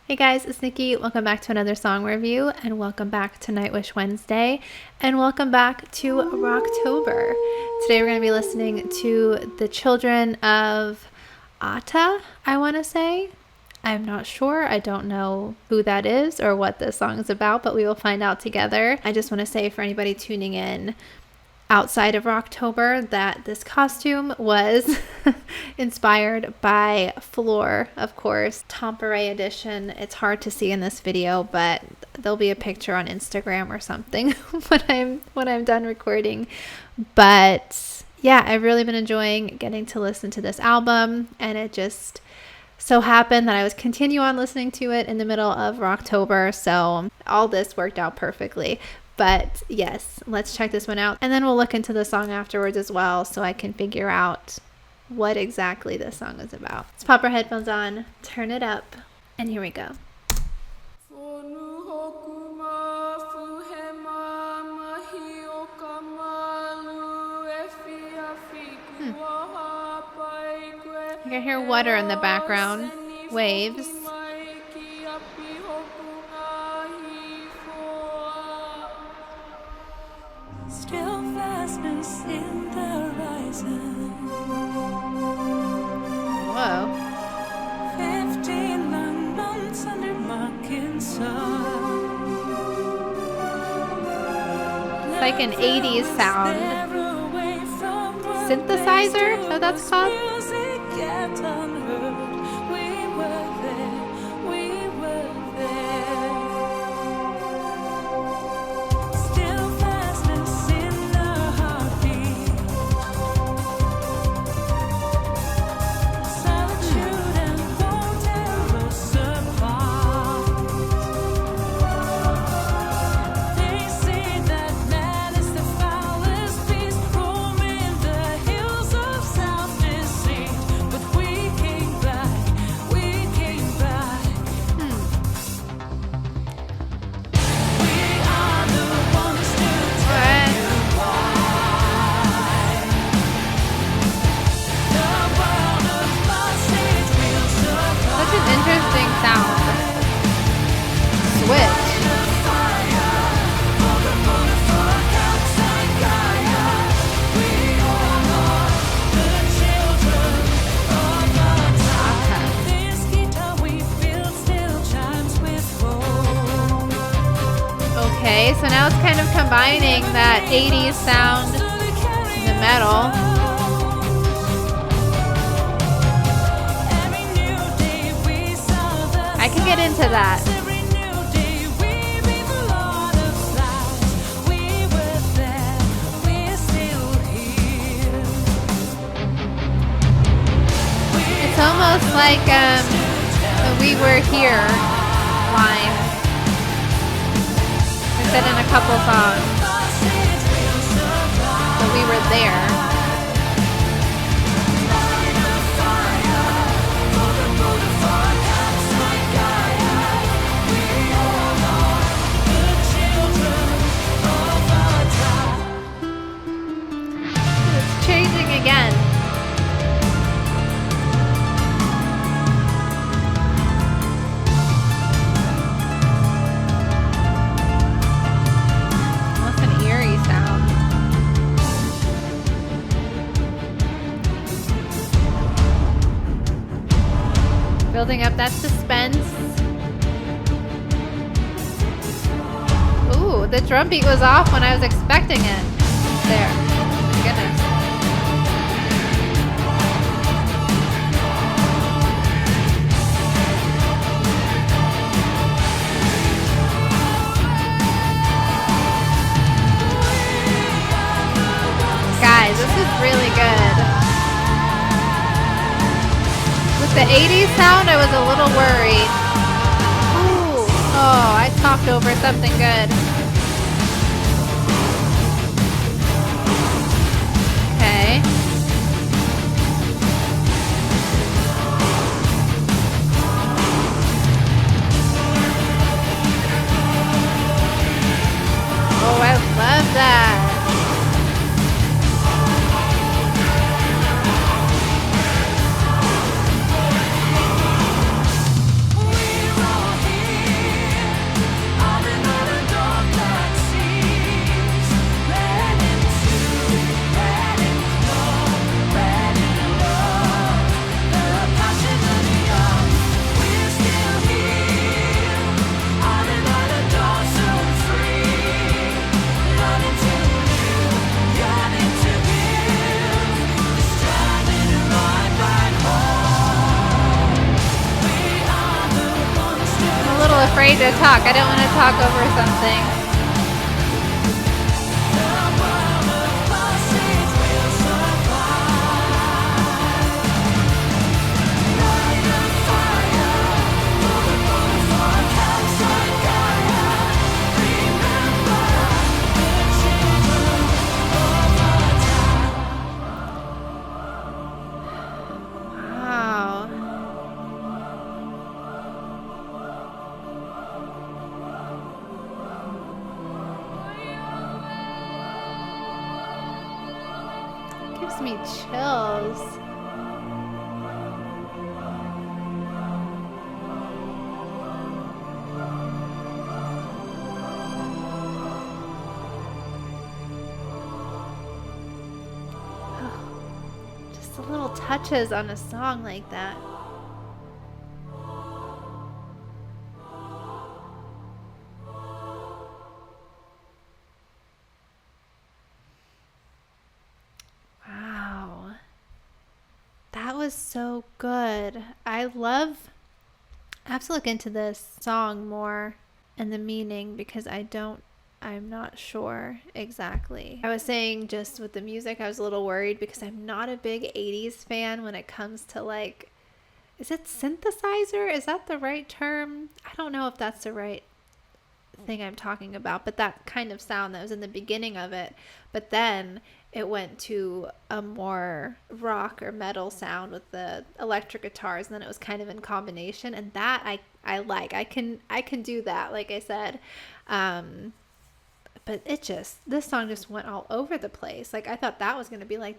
Hey guys, it's Nikki. Welcome back to another song review, and welcome back to Nightwish Wednesday, and welcome back to ROCKTOBER. Today we're going to be listening to the children of Atta, I want to say. I'm not sure. I don't know who that is or what this song is about, but we will find out together. I just want to say for anybody tuning in outside of ROCKTOBER that this costume was inspired by Floor, of course, Tomperay edition. It's hard to see in this video, but there'll be a picture on Instagram or something when I'm done recording. But yeah, I've really been enjoying getting to listen to this album, and it just so happened that I was continue on listening to it in the middle of ROCKTOBER, so all this worked out perfectly. But yes, let's check this one out, and then we'll look into the song afterwards as well so I can figure out what exactly this song is about. Let's pop our headphones on, turn it up, and here we go. You can hear water in the background, waves. Still fastness in the horizon. Whoa. 15 long months under mocking sun. It's like an 80s sound. Synthesizer? Oh, that's called? Okay, so now it's kind of combining that 80s sound and the metal. I can get into that. It's almost like the "We Were Here" line. Said in a couple songs, but we were there. It's changing again. Building up that suspense. Ooh, the drum beat was off when I was expecting it. There. My goodness. Guys, this is really good. The 80s sound, I was a little worried. Ooh. Oh, I talked over something good. Okay. Oh, I love that. afraid to talk. I don't want to talk over something. Gives me chills. Just the little touches on a song like that. That was so good. I have to look into this song more and the meaning because I'm not sure exactly. I was saying just with the music, I was a little worried because I'm not a big 80s fan when it comes to like, is it synthesizer? Is that the right term? I don't know if that's the right thing I'm talking about, but that kind of sound that was in the beginning of it, but then it went to a more rock or metal sound with the electric guitars, and then it was kind of in combination, and that I like. I can do that, like I said, but this song just went all over the place. Like I thought that was going to be like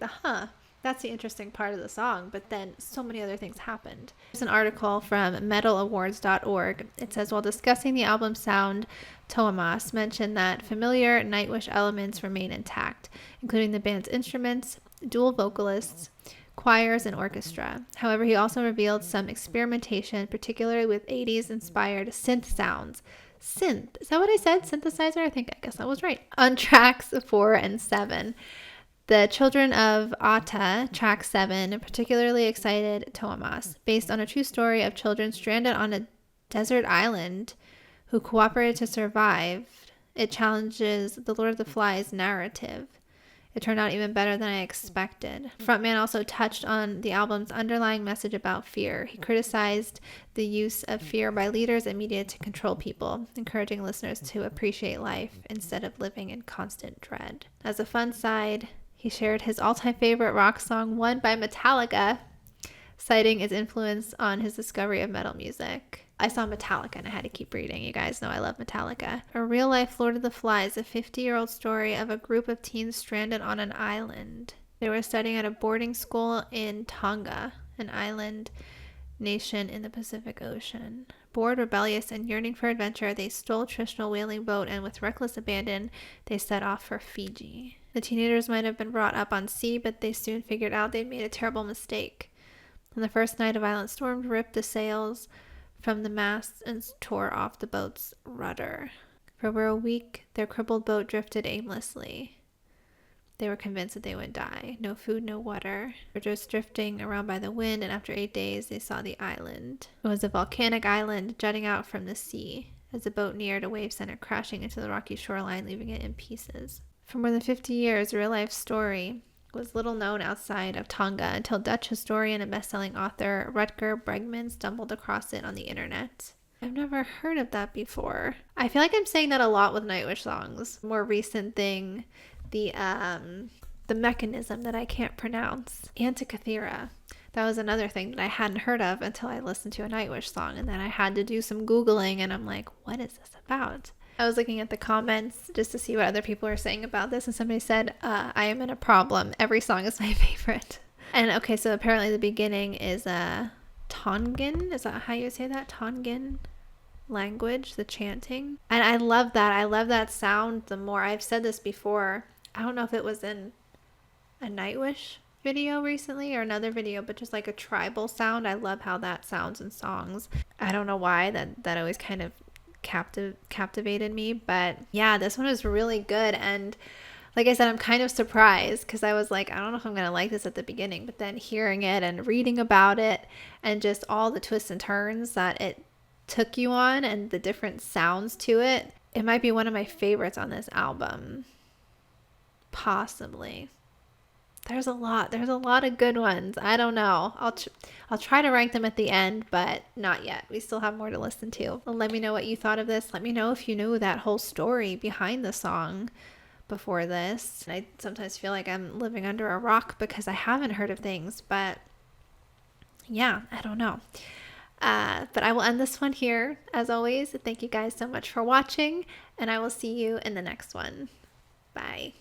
that's the interesting part of the song, but then so many other things happened. There's an article from metalawards.org. It says, while discussing the album's sound, Thomas mentioned that familiar Nightwish elements remain intact, including the band's instruments, dual vocalists, choirs, and orchestra. However, he also revealed some experimentation, particularly with 80s-inspired synth sounds. Synth. Is that what I said? Synthesizer? I guess I was right. On tracks 4 and 7. The Children of Ata, track 7, particularly excited Thomas, based on a true story of children stranded on a desert island who cooperated to survive. It challenges the Lord of the Flies narrative. It turned out even better than I expected. Frontman also touched on the album's underlying message about fear. He criticized the use of fear by leaders and media to control people, encouraging listeners to appreciate life instead of living in constant dread. As a fun side, he shared his all-time favorite rock song, One by Metallica, citing its influence on his discovery of metal music. I saw Metallica and I had to keep reading. You guys know I love Metallica. A real-life Lord of the Flies, a 50-year-old story of a group of teens stranded on an island. They were studying at a boarding school in Tonga, an island nation in the Pacific Ocean. Bored, rebellious, and yearning for adventure, they stole a traditional whaling boat and with reckless abandon, they set off for Fiji. The teenagers might have been brought up on sea, but they soon figured out they'd made a terrible mistake. On the first night, a violent storm ripped the sails from the masts and tore off the boat's rudder. For over a week, their crippled boat drifted aimlessly. They were convinced that they would die. No food, no water. They were just drifting around by the wind, and after 8 days, they saw the island. It was a volcanic island jutting out from the sea. As the boat neared, a wave sent it crashing into the rocky shoreline, leaving it in pieces. For more than 50 years, a real-life story was little known outside of Tonga until Dutch historian and best-selling author Rutger Bregman stumbled across it on the internet. I've never heard of that before. I feel like I'm saying that a lot with Nightwish songs. More recent thing, the mechanism that I can't pronounce. Antikythera. That was another thing that I hadn't heard of until I listened to a Nightwish song, and then I had to do some Googling, and I'm like, what is this about? I was looking at the comments just to see what other people are saying about this, and somebody said, I am in a problem. Every song is my favorite. And okay, so apparently the beginning is Tongan. Is that how you say that? Tongan language, the chanting. And I love that. I love that sound the more. I've said this before. I don't know if it was in a Nightwish video recently or another video, but just like a tribal sound. I love how that sounds in songs. I don't know why that always kind of captivated me, but yeah, this one was really good. And like I said, I'm kind of surprised because I was like, I don't know if I'm gonna like this at the beginning, but then hearing it and reading about it and just all the twists and turns that took you on and the different sounds to it, it might be one of my favorites on this album. Possibly. There's a lot of good ones. I don't know. I'll try to rank them at the end, but not yet. We still have more to listen to. Let me know what you thought of this. Let me know if you knew that whole story behind the song before this. I sometimes feel like I'm living under a rock because I haven't heard of things, but yeah, I don't know. But I will end this one here. As always, thank you guys so much for watching, and I will see you in the next one. Bye.